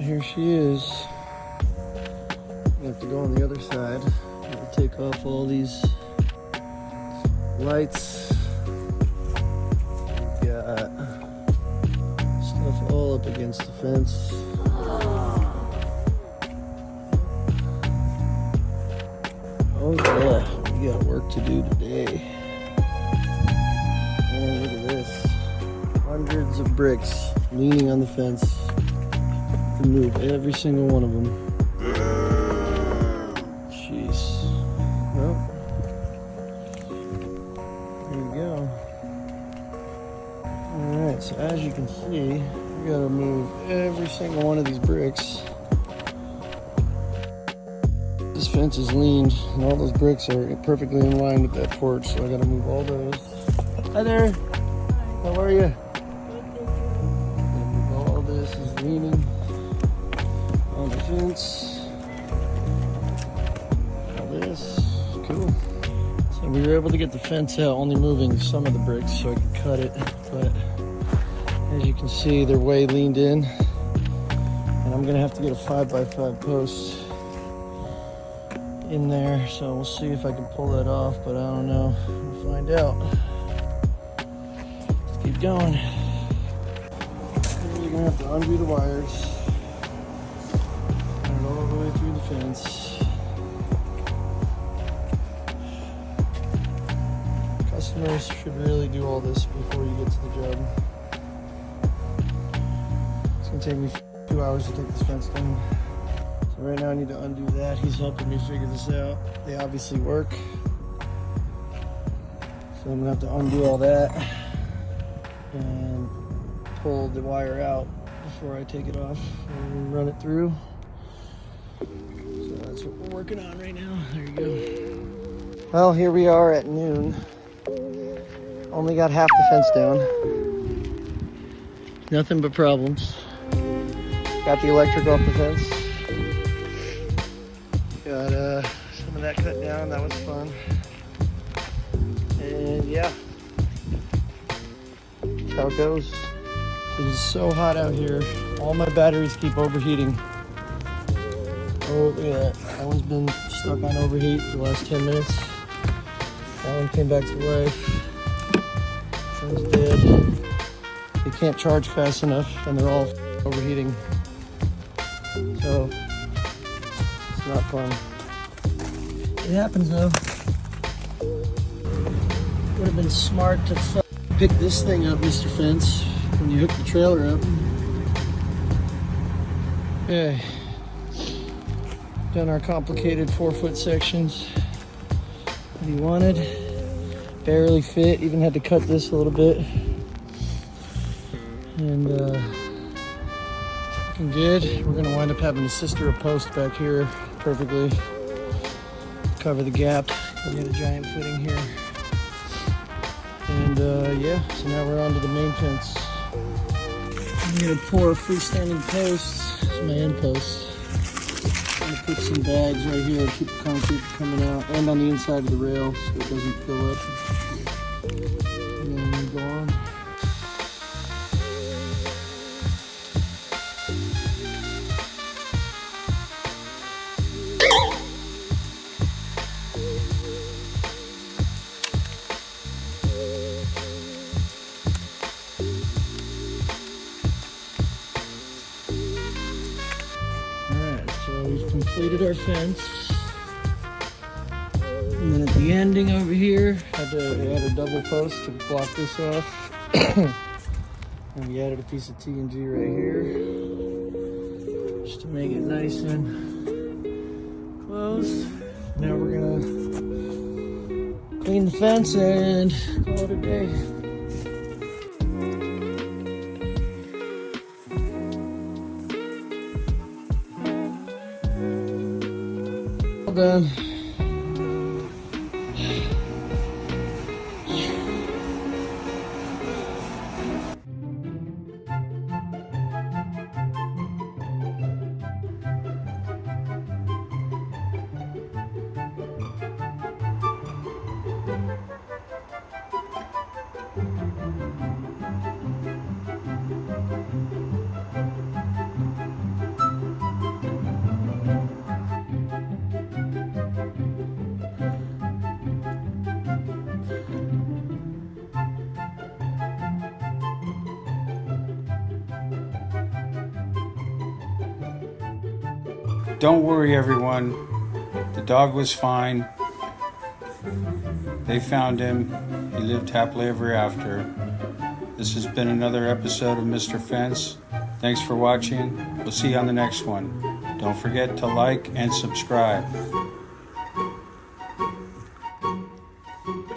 here she is. We have to go on the other side. We have to take off all these lights. We've got stuff all up against the fence. Oh yeah, we got work to do today. And look at this. Hundreds of bricks leaning on the fence. Remove every single one of them. Jeez. Well, there you go. Alright, so as you can see, we gotta move every single one of these bricks. This fence is leaned, and all those bricks are perfectly in line with that porch, so I gotta move all those. Hi there! How are you? All this is leaning on the fence. All this, cool. So we were able to get the fence out, only moving some of the bricks so I could cut it. But as you can see, they're way leaned in, and I'm gonna have to get a 5x5 post in there. So we'll see if I can pull that off, but I don't know. We'll find out. Let's keep going. You're gonna have to undo the wires. Run it all the way through the fence. Customers should really do all this before you get to the job. It's gonna take me 2 hours to take this fence down. So right now I need to undo that. He's helping me figure this out. They obviously work. So I'm gonna have to undo all that and pull the wire out before I take it off and run it through. So that's what we're working on right now. There you go. Well, here we are at noon. Only got half the fence down. Nothing but problems. Got the electric off the fence. Got some of that cut down. That was fun. And yeah, that's how it goes. It is so hot out here. All my batteries keep overheating. Oh, look at that. That one's been stuck on overheat for the last 10 minutes. That one came back to life. This one's dead. They can't charge fast enough, and they're all overheating. So, it's not fun. It happens though. Would have been smart to pick this thing up, Mr. Fence, when you hook the trailer up. Okay. Done our complicated 4-foot sections that he wanted. Barely fit, even had to cut this a little bit. And looking good. We're gonna wind up having to sister a post back here perfectly. Cover the gap. We got a giant footing here. And yeah, so now we're on to the main fence. I'm gonna pour a freestanding post. It's my end post. I'm gonna put some bags right here to keep the concrete coming out, and on the inside of the rail so it doesn't fill up. And then we go on. We've completed our fence, and then at the ending over here, I had to add a double post to block this off, and we added a piece of T&G right here, just to make it nice and close. Now we're gonna clean the fence and call it a day. Done. don't worry, everyone. The dog was fine. They found him. He lived happily ever after. This has been another episode of Mr. Fence. Thanks for watching. We'll see you on the next one. Don't forget to like and subscribe.